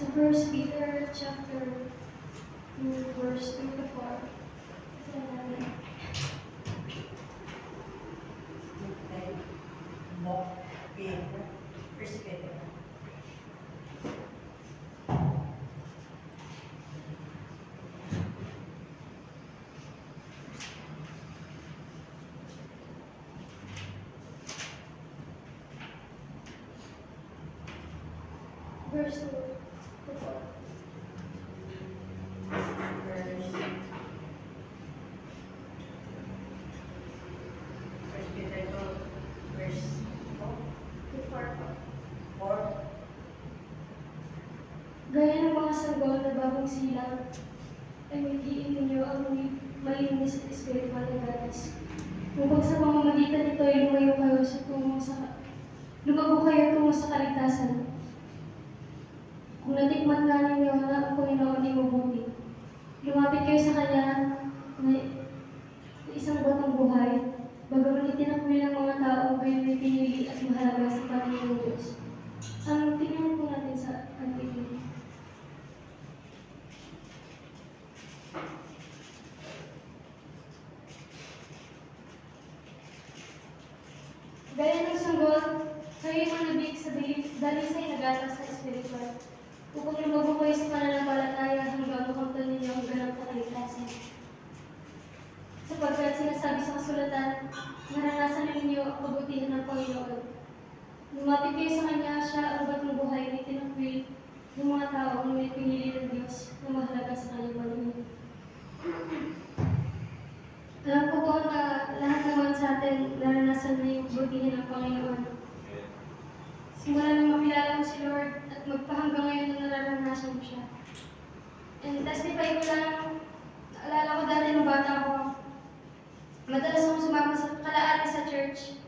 So 1 Peter chapter 2, verse 3 to 4. Verse 2 to 4. Gaya ng mga sanggol na bagong silang, ay maghiin ninyo ang malinis na espiritual na gatas. Upang sa pamamagitan nito ay lumago kayo tungo sa kaligtasan. Kung natikman nga ninyo na ang Panginoon ay mabuti, lumapit kayo sa Kanya na isang batang buhay, bagaman itinakwil ng mga tao kayo may pinili at mahalaga sa Panginoon Diyos. Ang tingnan po natin sa article. Gaya ng sanggol, kayo manabik sa dalisay na gatas sa espiritual, upang lumago kayo sa pananampalataya hanggang makamtan ninyo ang ganang kaligtasan. Sapagkat sinasabi sa kasulatan, naranasan na ninyo ang kabutihan ng Panginoon. Lumapit kayo sa Kanya, siya ang ugat ng buhay na tinakwil ng mga tao na may pinili ng Diyos na mahalaga sa kanyang paningin. Alam ko po na lahat naman sa atin naranasan na yung kabutihan ng Panginoon. Simula nang makilala mo si Lord at magpahanggang ngayon na nararanasan mo siya. And testify ko lang, naalala ko dati nung bata ko, madalas akong sumama sa kalaari sa church.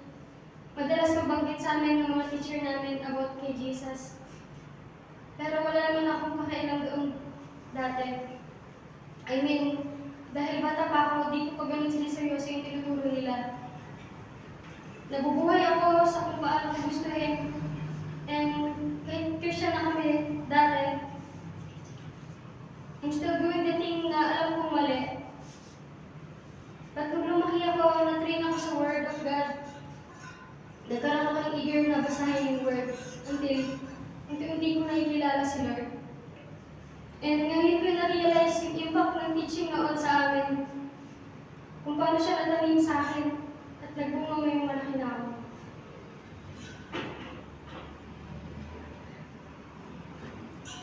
Madalas mabanggit sa amin ng mga teacher namin about kay Jesus. Pero wala naman akong pakialam doon dati. I mean, dahil bata pa ako, di ko pa ganun siniseryoso yung tinuturo nila. Nabubuhay ako sa kung paano ko gustuhin. And kahit Christian na kami dati, I'm still doing the thing na alam kong mali. But nung lumaki ako, na-train ako sa Word of God. Nagkaroon ako ng eager na basahin yung Word until hindi ko nakikilala si Lord. And ngayon ko na-realize yung impact ng teaching noon sa amin. Kung paano siya natanim sa akin at nagbunga mo yung malaki na ako.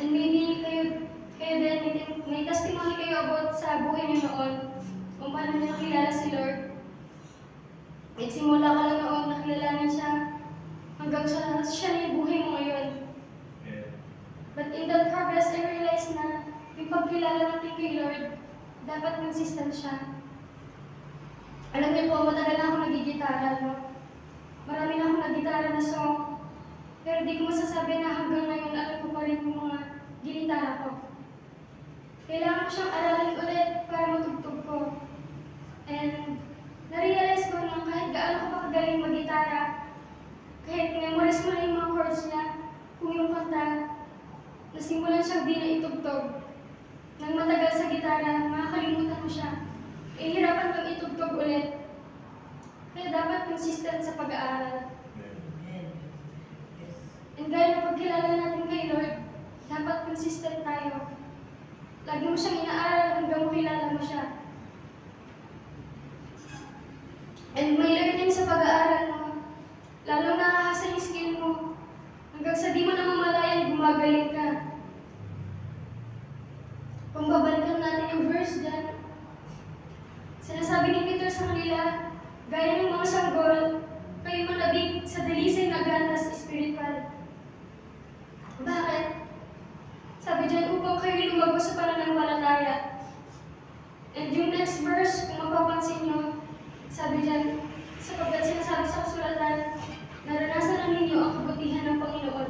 And maybe kayo din, may testimony kayo about sa buhay niyo noon. Kung paano niyo nakilala si Lord. Nagsimula ka lang noon, nakilala siya. Hanggang siya na yung buhay mo ngayon. But in that progress, I realized na yung pagkilala natin kay Lord, dapat consistent siya. Alam niyo po, matagal na ako nagigitara, no? Marami na akong nagitara na song. Pero di ko masasabi na hanggang ngayon alam ko pa rin yung mga ginitara ko. Kailangan ko siyang aralin ulit para matugtog ko. And na-realize ko na kahit gaano ko pa kagaling mag-gitara, kahit memorize mo na yung mga chords niya, kung yung kanta, nasimulan siyang di na itugtog. Nang matagal sa gitara, makakalimutan mo siya. Eh, hirapan kang itugtog ulit. Kaya dapat consistent sa pag-aaral. And gaya na pagkilala natin kay Lord, dapat consistent tayo. Lagi mo siyang inaaral hanggang makilala mo siya. And may learning sa pag-aaral mo. Lalong nakahasa yung skill mo. Hanggang sa di mo na mamalayan, gumagaling ka. Kung babalikan natin yung verse dyan, sinasabi ni Peter sa kanila, gaya ng mga sanggol, kayo manabig sa dalisay na gatas spiritual. Bakit? Sabi dyan, upang kayo lumabas sa pananampalataya. And yung next verse, kung mapapansin nyo, sabi dyan, sapagkat sinasabi sa kasulatan, naranasan na ninyo ang kabutihan ng Panginoon.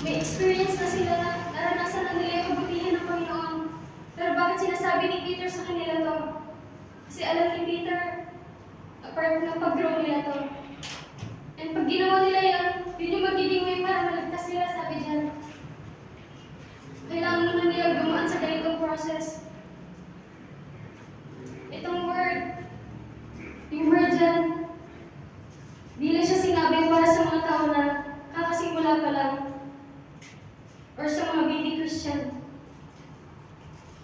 May experience na sila, naranasan na nila yung kabutihan ng Panginoon. Pero bakit sinasabi ni Peter sa kanila to? Kasi alam ni Peter, apart ng pag-grow nila to. And pag ginawa nila yun yung magiging way para maligtas sila, sabi dyan. Kailangan naman nilang dumaan sa ganitong process. Itong word, yung word dyan, di lang siya sinabi para sa mga tao na kakasimula pa lang or sa mga baby Christian.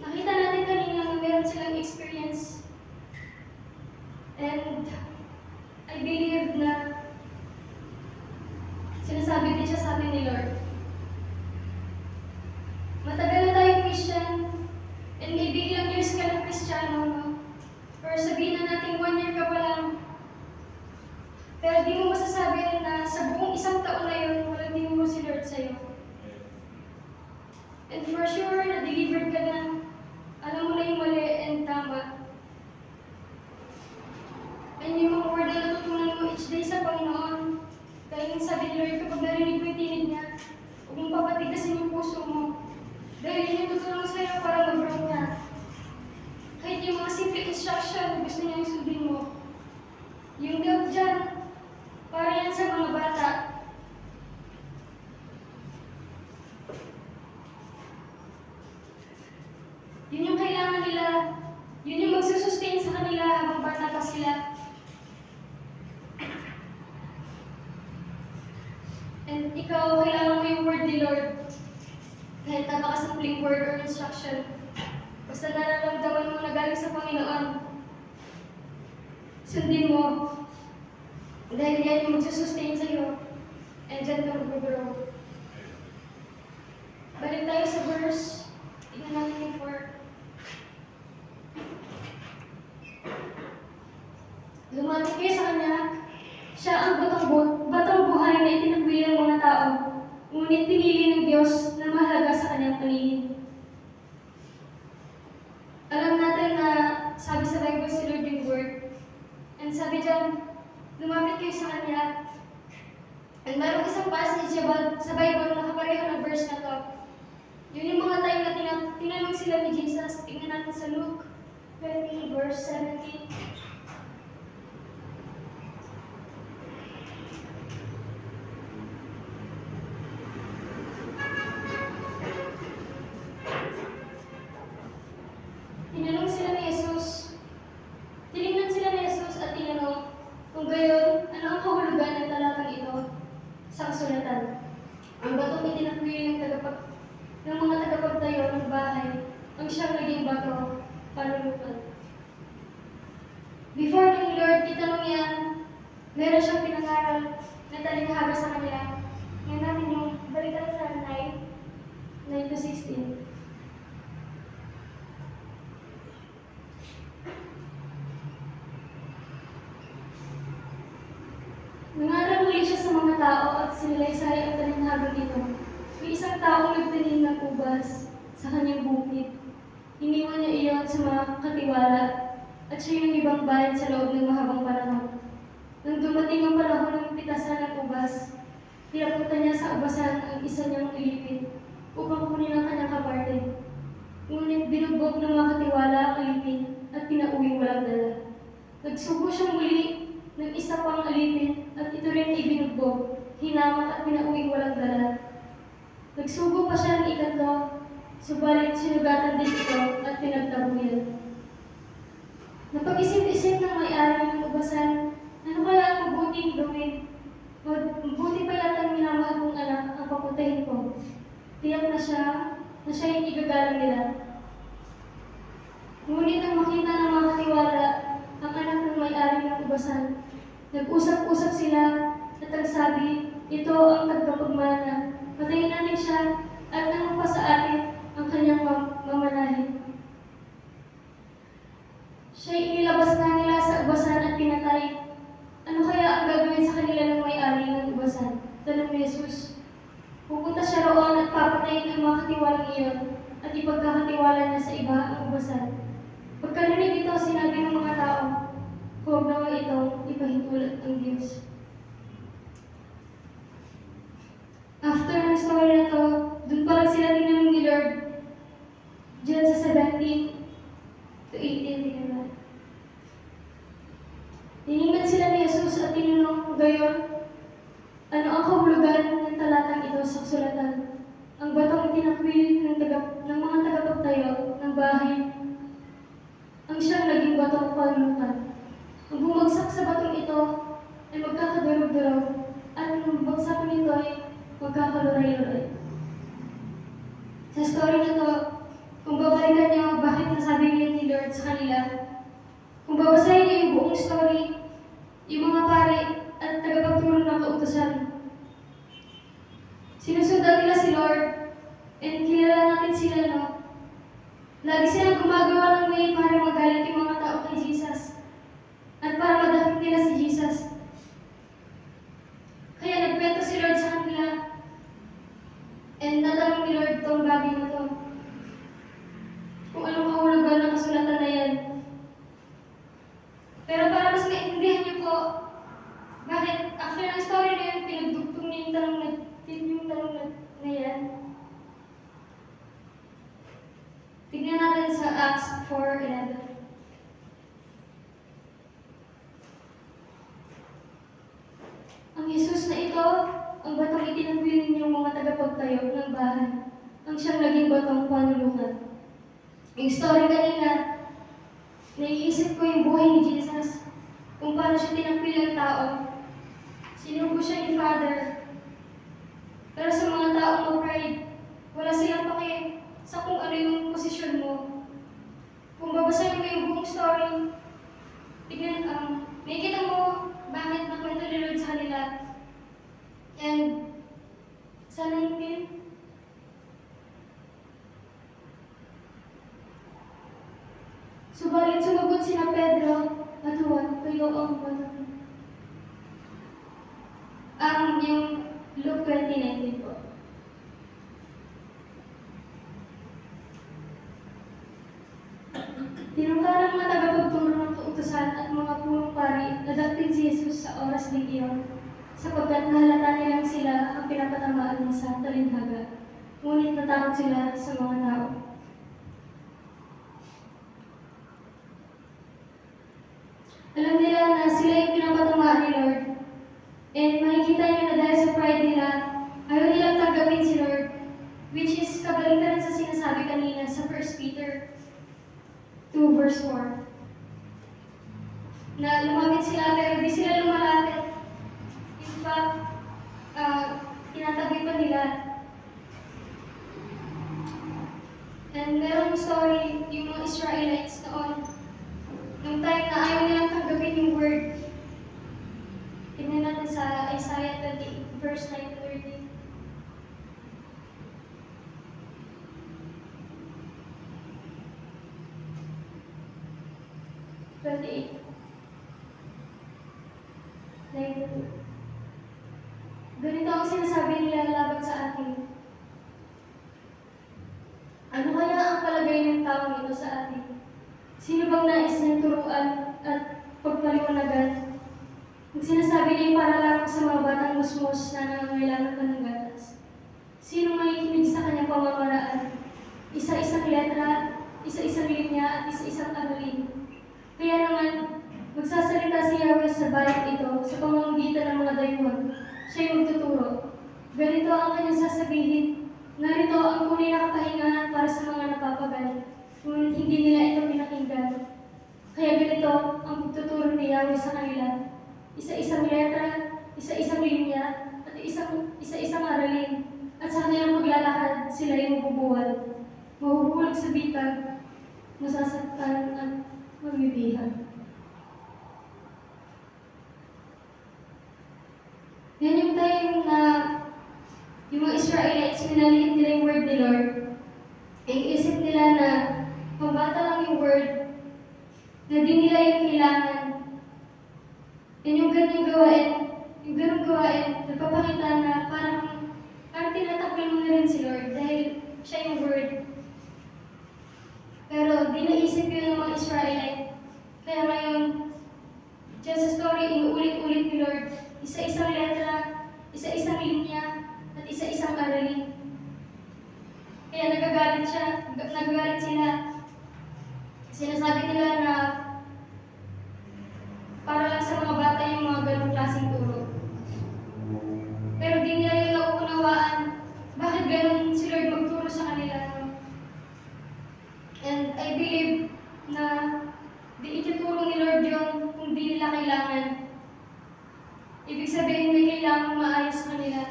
Nakita natin kanina na meron silang experience. And I believe na sinasabi din siya sa amin ni Lord. Matagal na tayong Christian, and maybe ilang years ka ng Kristiyano, no? Or sabihin na natin 1 year ka pa lang. Pero di mo masasabi na sa buong isang taon na yun, walang tinuro si Lord sa'yo. And for sure, na-delivered ka na. Alam mo na yung mali and tama. And yung mga word na natutunan mo each day sa Panginoon, dahil yung sabi ni Lord, kapag narinig mo yung tinig niya, huwag mong papatigasin yung puso mo. Dahil yun yung tutulong sa'yo para mag-grow ka. Kahit yung mga simple instruction, gusto niya yung sundin mo. Yung milk dyan, para yan sa mga bata. Yun yung kailangan nila. Yun yung magsusustain sa kanila habang bata pa sila. And ikaw, kailangan mo yung word ni Lord. Kahit napakasimpleng word or instruction. Basta nararamdaman mo na galing sa Panginoon, Sundin mo. Dahil yan yung magsusustain sa'yo. And dyan ka mag-grow. Balik tayo sa verse. Tignan natin yung 4. Lumapit kayo sa kanya. Siya ang batang buhay na itinagwili ng mga tao. Ngunit pinili ng Diyos na mahalaga sa kanyang paningin. Alam natin na sabi sa Bible si Lord yung word. And sabi dyan, lumapit kayo sa kanya. And mayroong isang passage sa Bible na kapareho ng verse na to. Yun yung mga time na tinanong sila ni Jesus. Tingnan natin sa Luke 20 verse 17. Tinanong sila ni Jesus. Tinignan sila ni Jesus at tinanong, kung gayon, ano ang kahulugan ng talatang ito sa kasulatan? Ang batong itinakwil ng mga tagapagtayo ng bahay ang siyang naging bato, panulukan. Before ng Lord itanong yan, meron siyang pinangaral na talinghaga sa kanila. Ngayon natin yung balikan sa 9-16. Nangaral muli siya sa mga tao at sinilaysay ang talinghagang ito. May isang taong nagtanim ng ubas sa kanyang bukid. Iniwan niya iyon sa mga katiwala at siya yung ibang bayad sa loob ng mahabang panahon. Nang dumating ang panahon ng pitasan ng ubas, tinapunta niya sa ubasan ang isa niyang ilipin upang kunin ang kanyang kaparte. Ngunit binugbog ng mga katiwala ang alipin at pinauwing walang dala. Nagsubo siya muli ng isa pang alipin at ito rin ay binugbog, hinamat at pinauwing walang dala. Nagsugo pa siya ng ikatlo, subalit sinugatan din ito at pinagtabuyan. Napag-isip-isip ng may-ari ng ubasan, ano kaya ang mabuting gawin? Mabuti pa yata minamahal kong anak ang paputahin ko. Tiyak na siya yung igagalang nila. Ngunit nang makita ng mga katiwala ang anak ng may-ari ng ubasan, nag-usap-usap sila at ang sabi, ito ang tagapagmana. Patayin natin siya at ano pa sa atin ang kanyang mamanahin. Siya'y inilabas na nila sa ubasan at pinatay. Ano kaya ang gagawin sa kanila ng may-ari ng ubasan? Tanong ni Jesus. Pupunta siya roon at papatayin ang mga katiwalang iyon at ipagkakatiwala niya sa iba ang ubasan. Pagkarinig ito, sinabi ng mga tao, huwag naman itong ipahintulot ang Diyos. After ng story na to, dun pa lang sila tinanong ni Lord. Diyan sa 17 to 18, tingnan. Tiningnan sila ni Jesus at tinanong, gayon, ano ang kahulugan ng talatang ito sa kasulatan? Ang batong tinakwil ng mga tagapagtayo ng bahay, ang siyang naging batong panulukan. Ang bumagsak sa batong ito ay magkakadurog-durog at ang bumagsak nito ay magkakaluray-luray. Sa story na to, kung babalikan niyo, bakit nasabi niyo ni Lord sa kanila, kung babasahin niyo yung buong story, yung mga pari at tagapagturo ng kautusan, sinusundan nila si Lord, and kilala natin sila, no? Lagi silang gumagawa ng way para magalit yung mga tao kay Jesus at para madakip nila si Jesus. Kaya nagkwento si Lord sa kanila and natanong ni Lord tong bagay na to. Kung anong kahulugan ng kasulatan na yan. Pero para mas maintindihan niyo po, bakit after ng story na yun, pinagdugtong niya yung tanong na yan. Tignan natin sa Acts 4:11. Ang Jesus na ito, ang batong itinagwili niyong mga tagapagtayo ng bahay, ang siyang naging batong panulukan. Yung story kanina, naiisip ko yung buhay ni Jesus, kung paano siya tinagwili ng tao. Sinubo siya ni Father. Pero sa mga taong ma-pride, wala silang paki sa kung ano yung posisyon mo. Kung babasahin mo yung buong story, tignan makikita mo bakit nakwento ni Lord sa kanila. And sa 19, subalit sumagot sina Pedro at Juan, kayo ang batang. Yung Luke 20:19 po. Tinungka ng mga tagapagturo ng kautusan at mga punong pari na dakpin si Jesus sa oras ng iyon, sapagkat nahalata nilang sila ang pinapatamaan niya sa talinhaga. Ngunit natakot sila sa mga tao. Alam nila na sila yung pinapatamaan ni Lord. And makikita niyo na dahil sa pride nila, ayaw nilang tanggapin si Lord, which is kabaligtaran sa sinasabi kanina sa 1 Peter 2 verse 4. Na lumapit sila pero di sila lumalapit. In fact, tinatabi pa nila. And merong story yung mga Israelites noon. Nung time na ayaw nilang tanggapin yung word. Tingnan natin sa Isaiah 28 verse 9-30. Ganito ang sinasabi nila laban sa atin. Ano kaya ang palagay ng taong ito sa atin? Sino bang nais niyang turuan at pagpaliwanagan? Ang sinasabi niya para lamang sa mga batang musmos na nangangailangan pa ng gatas. Sino makikinig sa kanyang pamamaraan? Isa-isang letra, isa-isang linya at isa-isang aralin. Kaya naman, magsasalita si Yahweh sa bayan ito sa pamamagitan ng mga dayuhan. Siya yung magtuturo. Ganito ang kanyang sasabihin. Narito ang tunay na kapahingahan para sa mga napapagal, ngunit hindi nila ito pinakinggan. Kaya ganito ang pagtuturo ni Yahweh sa kanila. Isa-isang letra, isa-isang linya, at isa-isang aralin. At sa kanilang paglalakad, sila yung mabubuwal. Mahuhulog sa bitag, masasaktan at magbibihan. Yan yung time na yung mga Israelites, minaliit nila yung word ni Lord. Iisip nila na pambata lang yung word, na di nila yung kailangan. And yung ganung gawain, nagpapakita na parang tinatakbil mo na rin si Lord dahil siya yung word. Pero di naisip yun ng mga Israelite. Kaya ngayon, dyan sa story, inuulit-ulit ni Lord, isa-isang letra, isa-isang linya, at isa-isang aralin. Kaya nagagalit sila. Sinasabi nila na para lang sa mga bata yung mga ganong klaseng turo. Pero di nila yung nauunawaan bakit ganon si Lord magturo sa kanila. And I believe na di ituturo ni Lord yun kung di nila kailangan. Ibig sabihin may kailangan maayos sa kanila.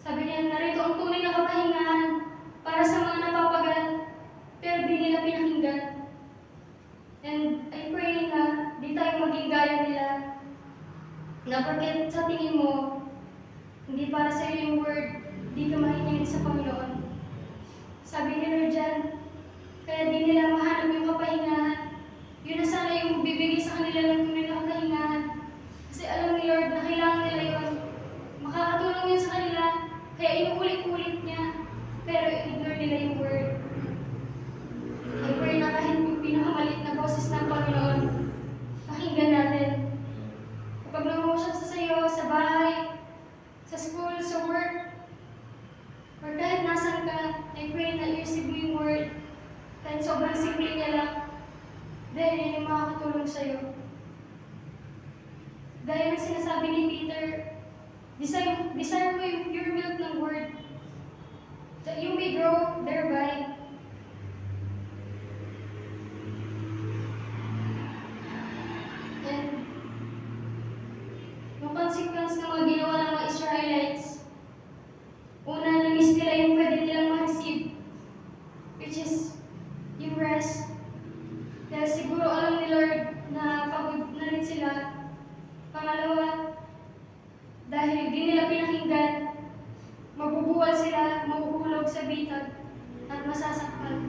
Sabi niya, narito ang tunay na kapahingahan para sa mga napapagal, pero di nila pinakinggan. And I pray na di tayo maging gaya nila, na porket sa tingin mo, hindi para sa iyo yung word, di ka makikinig sa Panginoon. Sabi ni Lord dyan, kaya di nila mahanap yung kapahingahan. Yun na sana yung bibigay sa kanila ng tunay na kapahingahan. Kasi alam ni Lord na kailangan nila yun. Makakatulong yun sa kanila, kaya inuulit-ulit niya, pero ignore nila yung word. I pray na kahit yung pinakamaliit na boses ng Panginoon, pakinggan natin. Kapag nangungusap sa sayo, sa bahay, sa school, sa work, or kahit nasan ka, I pray na i-receive mo yung word, kahit sobrang simple niya lang, dahil yun yung makakatulong sa'yo. Dahil ang sinasabi ni Peter, desire mo yung pure milk ng word, that you may grow thereby. And yung consequence ng mga ginawa ng mga Israelites, una, na-miss nila yung pwede nilang ma-receive, which is yung rest. Dahil siguro alam ni Lord na pagod sila. Pangalawa, dahil di nila pinakinggan, mabubuwal sila, mahuhulog sa bitag, at masasaktan.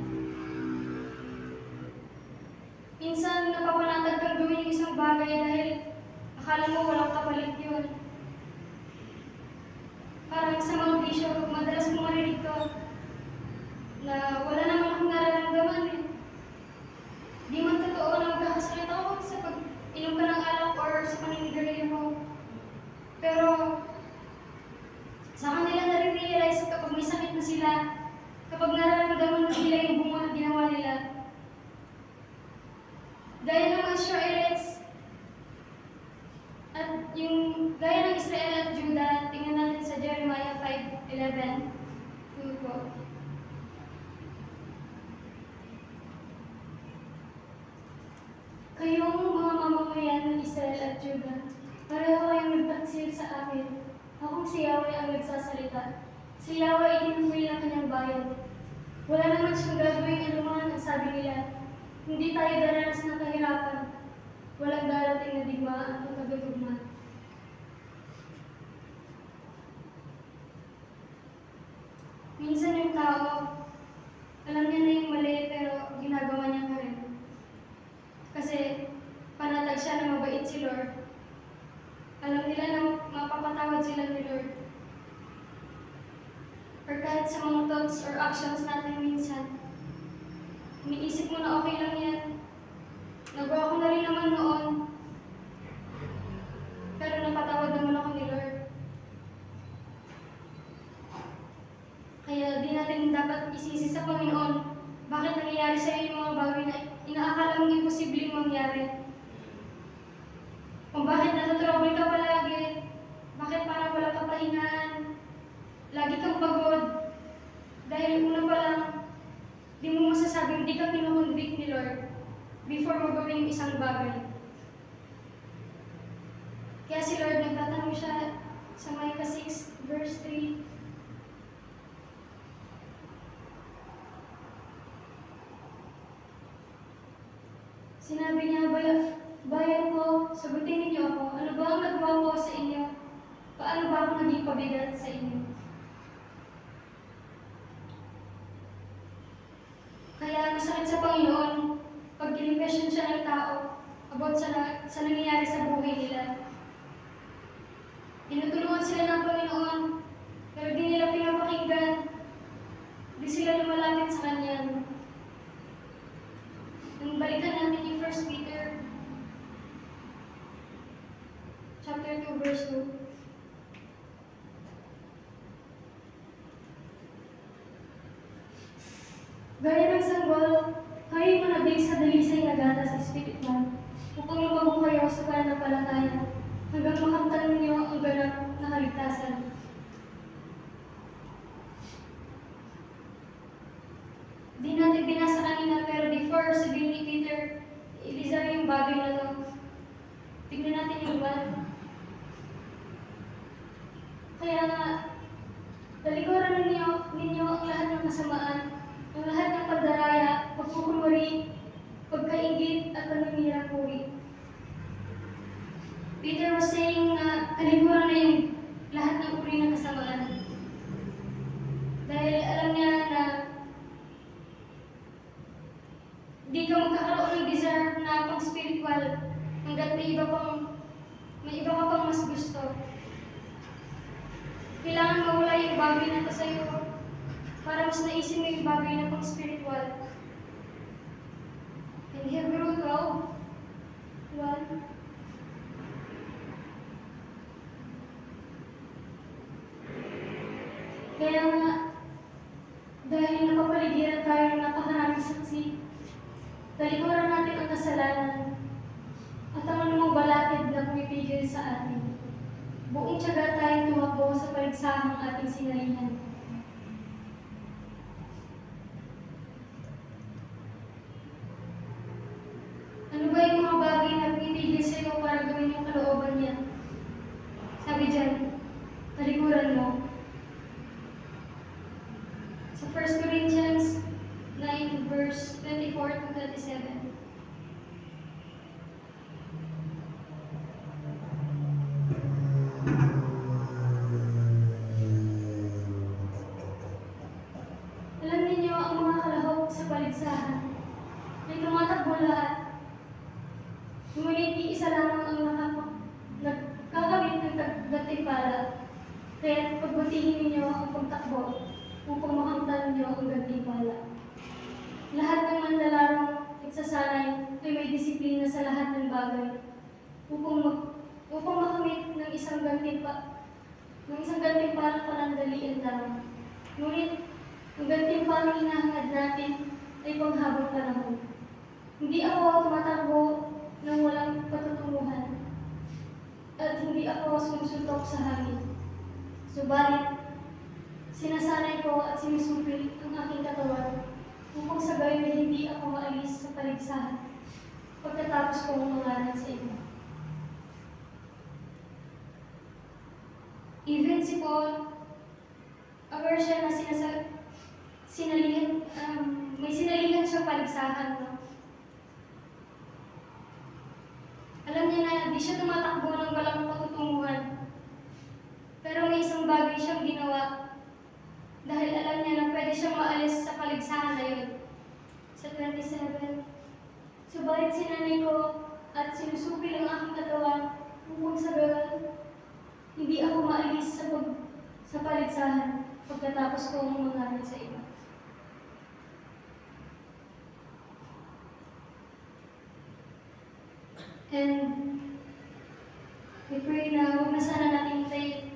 Minsan, napapanatag kang gawin yung isang bagay dahil akala mo walang kapalit yun. Parang sa mga bisyo, madalas mo marinig ko na wala naman akong nararamdaman eh. Di man totoo na magkakasalita ako sa pag-inom ka ng alak or sa paninigarilyo mo. Pero, sa kanila nare-realize kapag may sakit na sila, kapag nararamdaman na nila yung bunga na ginawa nila. Gaya ng mga Israelites, at yung gaya ng Israel at Judah, tingnan natin sa Jeremiah 5:11. Kayong mga mamamayan ng Israel at Judah, pareho kayong nagtaksil sa akin. Akong si Yahweh ang nagsasalita. Si Yahweh itinungwil ng kanyang bayan. Wala naman siyang gagawing anuman ang sabi nila. Hindi tayo daranas ng kahirapan. Walang darating na digmaan at magkagugma. Minsan yung tao, alam niya na yung mali pero ginagawa niya pa rin. Kasi panatag siya na mabait si Lord. Alam nila na mapapatawad sila ni Lord. Or kahit sa mga thoughts or actions natin minsan, iniisip mo na okay lang yan. Nagawa ko na rin naman noon. Pero napatawad naman ako ni Lord. Kaya di natin dapat isisi sa Panginoon bakit nangyayari sa iyo yung mga bagay na inaakala mong imposibleng mangyari. Kung bakit natutrouble ka palagi, bakit parang wala ka pahingaan, lagi kang pagod, dahil una pa lang, di mo masasabing di ka pinukonvict ni Lord before mo gawin yung isang bagay. Kaya si Lord nagtatanong siya sa Micah 6 verse 3, sinabi niya, bayan ko, sagutin ninyo ako, ano ba ang nagawa ko sa inyo? Paano ba ako naging pabigat sa inyo? Kaya masakit sa Panginoon, pag in-question siya ng tao about sa nangyayari sa buhay nila. Tinutulungan sila ng Panginoon, pero di nila pinapakinggan. Di sila lumalapit sa Kanya. Nung balikan natin yung 1 Peter chapter 2 verse 2. Gaya ng sanggol, kayo'y manabig sa dalisay na gatas espiritual upang lumago kayo sa pananampalataya hanggang makamtan ninyo ang ganap na kaligtasan. Di natin binasa kanina pero before sabihin ni Peter, ilisa yung bagay na to. Tignan natin yung iba. Kaya nga, talikuran ninyo ang lahat ng kasamaan, ang lahat ng pagdaraya, pagkukumuri, pagkaingit at paninirang puri. Peter was saying na talikuran na yung lahat ng uri ng kasamaan. Dahil alam niya na hindi ka magkakaroon ng desire na pang spiritual hanggat may iba ka pang mas gusto. Kailangan mawala yung bagay na ito sa'yo para mas naisin mo yung bagay na pang spiritual. In Hebrew 12:1, kaya nga, dahil napapaligiran tayo ng napakaraming saksi, talikuran natin ang kasalanan at ang anumang balakid na pumipigil sa atin. Buong tiyaga tayong tumakbo sa paligsahang ating sinalihan. Ano ba yung mga bagay na pumipigil sa iyo para gawin yung kalooban niya? Sabi dyan, talikuran mo. Sa 1 Corinthians 9 verse 24 to 27. isa lamang ang nagkakamit ng gantimpala. Kaya pagbutihin ninyo ang pagtakbo upang makamtan ninyo ang gantimpala. Lahat ng manlalarong nagsasanay ay may disiplina sa lahat ng bagay upang makamit ng isang gantimpalang panandalian lang. Ngunit ang gantimpalang hinahangad natin ay panghabang panahon. Hindi ako tumatakbo ng walang patutunguhan at hindi ako sumusuntok sa hangin. Subalit, sinasanay ko at sinusupil ang aking katawan upang sa gayon ay hindi ako maalis sa paligsahan pagkatapos kong mangaral sa iba. Even si Paul, aware siya na may sinalihan siyang paligsahan. No? Alam niya na di siya tumatakbo ng walang patutunguhan. Pero may isang bagay siyang ginawa dahil alam niya na pwede siyang maalis sa paligsahan na yun. Sa 27, subalit sinanay ko at sinusupil ang aking katawan upang sa gayon hindi ako maalis sa paligsahan pagkatapos ko mangaral sa iba. And we pray na huwag na sana natin hintayin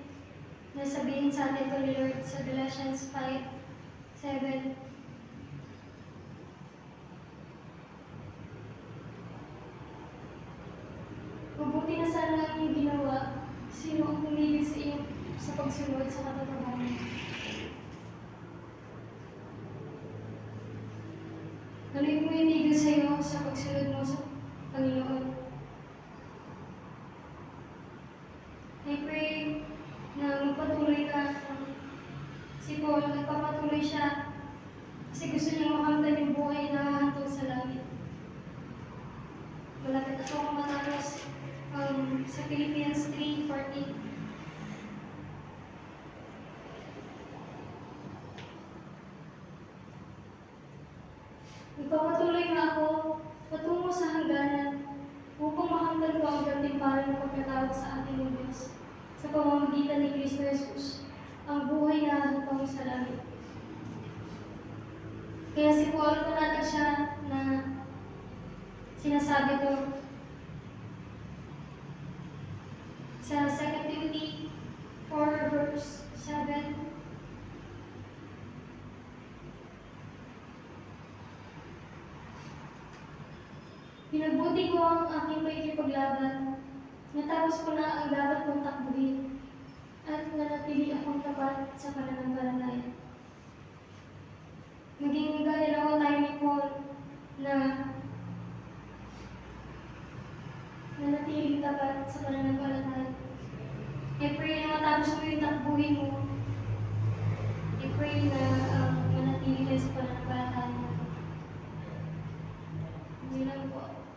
na sabihin sa atin ito ni Lord sa Galatians 5:7. Mabuti na sana ang iyong ginawa, sino ang pumigil sa iyo sa pagsunod sa katotohanan. Ano yung pumigil sa iyo sa pagsunod mo sa Panginoon? I pray na magpatuloy ka. Si Paul, nagpapatuloy siya kasi gusto niya makamtan yung buhay na hahantong sa langit. Malapit na ako matapos sa Philippians 3:14. Nagpapatuloy nga ako patungo sa hangganan upang makamtan ko ang gantimpala ng pagkatawag sa ating Diyos sa pamamagitan ni Kristo Jesus, ang buhay na hanggang sa langit. Kaya si Paul, panatag siya na sinasabi ko sa 2 Timothy 4:7. Pinabuti ko ang aking pakikipaglaban, natapos ko na ang dapat kong takbuhin, at nanatili akong tapat sa pananampalataya. Maging gaya ako tayo ni Paul na nanatiling tapat sa pananampalataya. I pray na matapos mo yung takbuhin mo. I pray na manatili tayo sa pananampalataya. Hindi lang po.